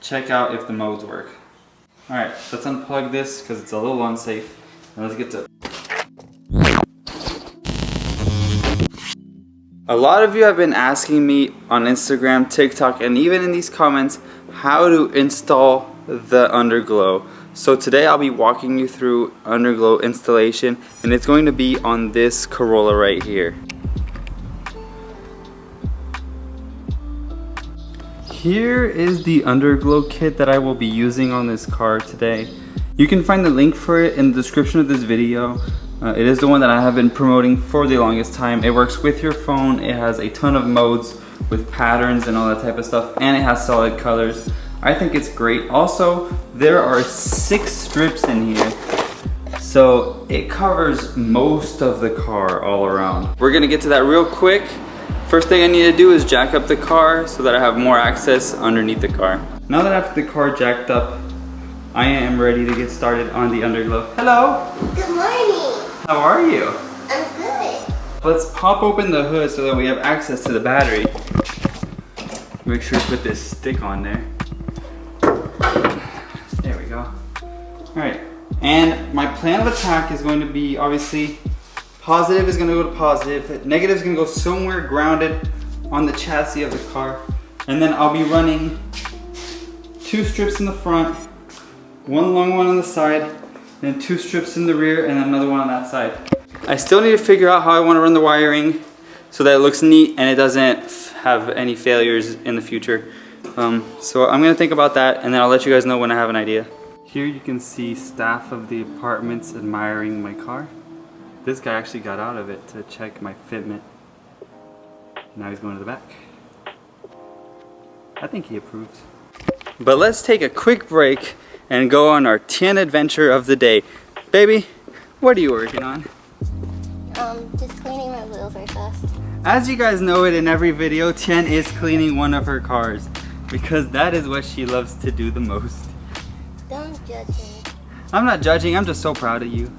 check out if the modes work. Alright, let's unplug this because it's a little unsafe. And let's get to... A lot of you have been asking me on Instagram, TikTok, and even in these comments how to install the Underglow. So today I'll be walking you through Underglow installation, and it's going to be on this Corolla right here. Here is the Underglow kit that I will be using on this car today. You can find the link for it in the description of this video. It is the one that I have been promoting for the longest time. It works with your phone. It has a ton of modes with patterns and all that type of stuff, and it has solid colors. I think it's great. Also, there are 6 strips in here, so it covers most of the car all around. We're gonna get to that real quick. First thing I need to do is jack up the car so that I have more access underneath the car. Now that I have the car jacked up, I am ready to get started on the Underglow. Hello! Good morning! How are you? I'm good. Let's pop open the hood so that we have access to the battery. Make sure to put this stick on there. There we go. Alright, and my plan of attack is going to be, obviously, positive is going to go to positive, negative is going to go somewhere grounded on the chassis of the car, and then I'll be running 2 strips in the front, 1 long one on the side, and 2 strips in the rear, and another one on that side. I still need to figure out how I want to run the wiring so that it looks neat and it doesn't have any failures in the future. So I'm going to think about that, and then I'll let you guys know when I have an idea. Here you can see staff of the apartments admiring my car. This guy actually got out of it to check my fitment. Now he's going to the back. I think he approves. But let's take a quick break and go on our 10 adventure of the day. Baby, what are you working on? Just cleaning my wheels very fast. As you guys know it in every video, Tien is cleaning one of her cars because that is what she loves to do the most. Don't judge me. I'm not judging, I'm just so proud of you.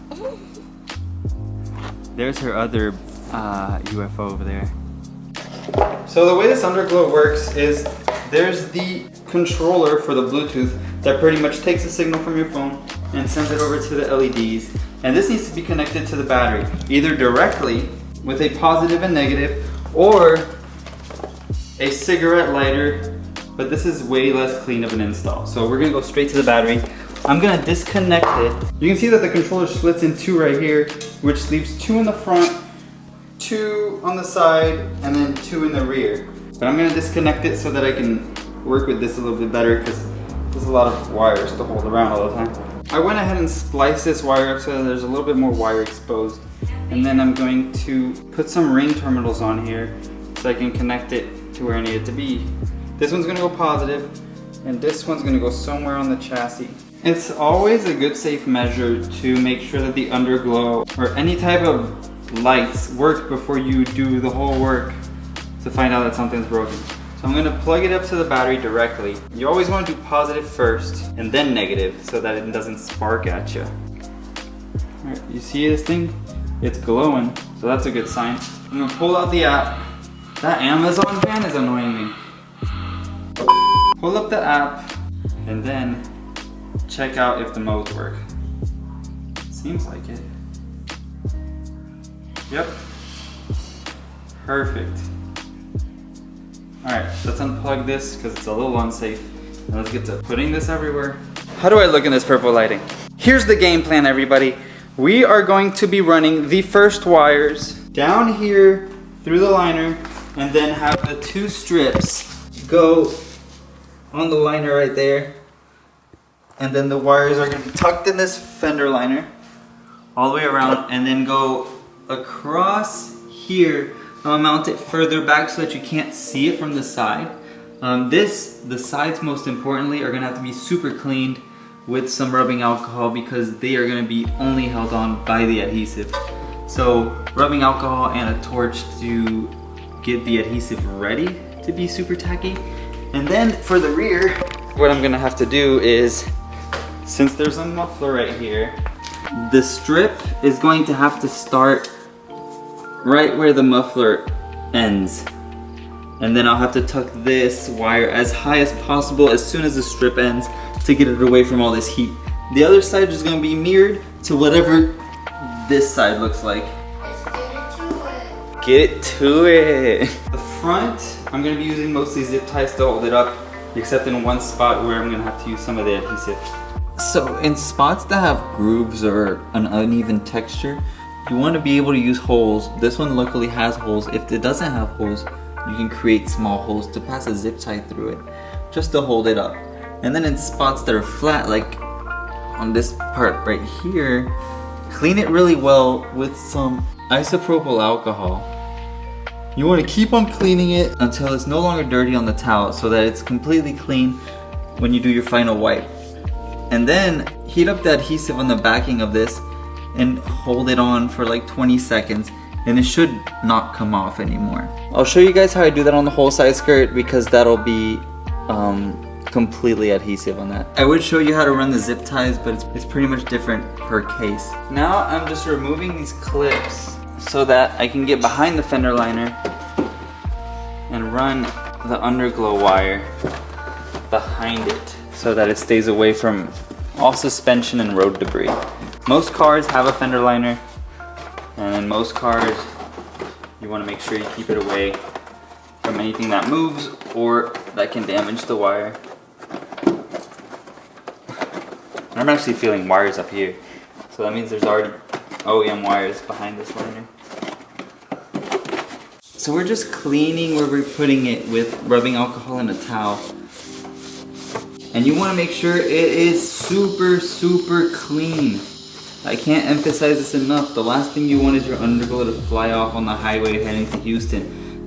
There's her other UFO over there. So the way this Underglow works is there's the controller for the Bluetooth that pretty much takes a signal from your phone and sends it over to the LEDs. And this needs to be connected to the battery, either directly with a positive and negative, or a cigarette lighter, but this is way less clean of an install. So we're gonna go straight to the battery. I'm gonna disconnect it. You can see that the controller splits in 2 right here, which leaves 2 in the front, 2 on the side, and then 2 in the rear. But I'm gonna disconnect it so that I can work with this a little bit better because there's a lot of wires to hold around all the time. I went ahead and spliced this wire up so that there's a little bit more wire exposed. And then I'm going to put some ring terminals on here so I can connect it to where I need it to be. This one's gonna go positive, and this one's gonna go somewhere on the chassis. It's always a good safe measure to make sure that the Underglow or any type of lights work before you do the whole work to find out that something's broken. So I'm gonna plug it up to the battery directly. You always wanna do positive first and then negative so that it doesn't spark at you. All right, you see this thing? It's glowing, so that's a good sign. I'm gonna pull out the app. That Amazon van is annoying me. Pull up the app and then check out if the modes work. Seems like it. Yep. Perfect. Alright, let's unplug this because it's a little unsafe. And let's get to putting this everywhere. How do I look in this purple lighting? Here's the game plan, everybody. We are going to be running the first wires down here through the liner, and then have the 2 strips go on the liner right there. And then the wires are going to be tucked in this fender liner all the way around, and then go across here. I'll mount it further back so that you can't see it from the side. The sides most importantly are going to have to be super cleaned with some rubbing alcohol because they are going to be only held on by the adhesive. So rubbing alcohol and a torch to get the adhesive ready to be super tacky. And then for the rear, what I'm going to have to do is, since there's a muffler right here, the strip is going to have to start right where the muffler ends. And then I'll have to tuck this wire as high as possible as soon as the strip ends to get it away from all this heat. The other side is gonna be mirrored to whatever this side looks like. Let's get Get it to it. The front, I'm gonna be using mostly zip ties to hold it up, except in one spot where I'm gonna have to use some of the adhesive. So in spots that have grooves or an uneven texture, you wanna be able to use holes. This one luckily has holes. If it doesn't have holes, you can create small holes to pass a zip tie through it, just to hold it up. And then in spots that are flat, like on this part right here, clean it really well with some isopropyl alcohol. You want to keep on cleaning it until it's no longer dirty on the towel so that it's completely clean when you do your final wipe. And then heat up the adhesive on the backing of this and hold it on for like 20 seconds and it should not come off anymore. I'll show you guys how I do that on the whole side skirt because that'll be completely adhesive on that. I would show you how to run the zip ties, but it's pretty much different per case. Now I'm just removing these clips so that I can get behind the fender liner and run the underglow wire behind it so that it stays away from all suspension and road debris. Most cars have a fender liner, and in most cars you want to make sure you keep it away from anything that moves or that can damage the wire. I'm actually feeling wires up here, so that means there's already OEM wires behind this liner. So we're just cleaning where we're putting it with rubbing alcohol in a towel. And you want to make sure it is super, super clean. I can't emphasize this enough. The last thing you want is your underglow to fly off on the highway heading to Houston.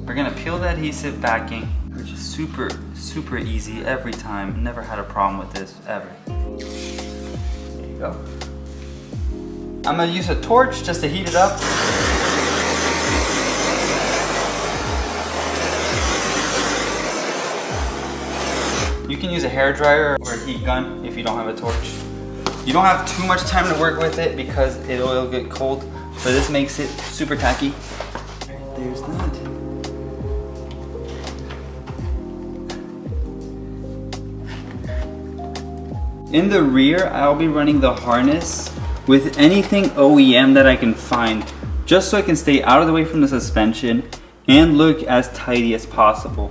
We're gonna peel the adhesive backing, which is super, super easy every time. Never had a problem with this, ever. There you go. I'm gonna use a torch just to heat it up. You can use a hair dryer or a heat gun if you don't have a torch. You don't have too much time to work with it because it'll get cold, but this makes it super tacky. There's that. In the rear, I'll be running the harness with anything OEM that I can find, just so I can stay out of the way from the suspension and look as tidy as possible.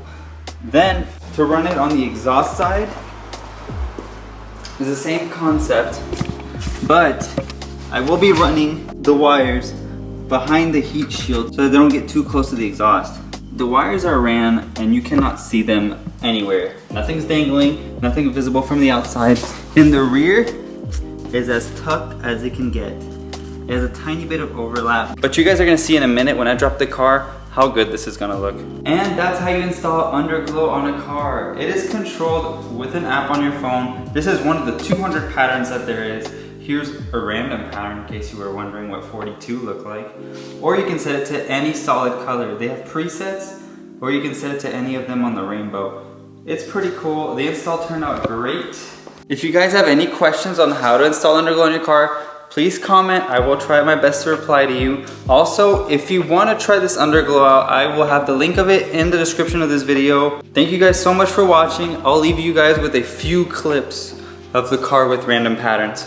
Then, to run it on the exhaust side, is the same concept, but I will be running the wires behind the heat shield so that they don't get too close to the exhaust. The wires are ran and you cannot see them anywhere. Nothing's dangling, nothing visible from the outside. In the rear is as tucked as it can get. It has a tiny bit of overlap, but you guys are gonna see in a minute when I drop the car how good this is gonna look. And that's how you install Underglow on a car. It is controlled with an app on your phone. This is one of the 200 patterns that there is. Here's a random pattern in case you were wondering what 42 look like. Or you can set it to any solid color. They have presets, or you can set it to any of them on the rainbow. It's pretty cool. The install turned out great. If you guys have any questions on how to install Underglow on your car, please comment. I will try my best to reply to you. Also, if you want to try this Underglow out, I will have the link of it in the description of this video. Thank you guys so much for watching. I'll leave you guys with a few clips of the car with random patterns.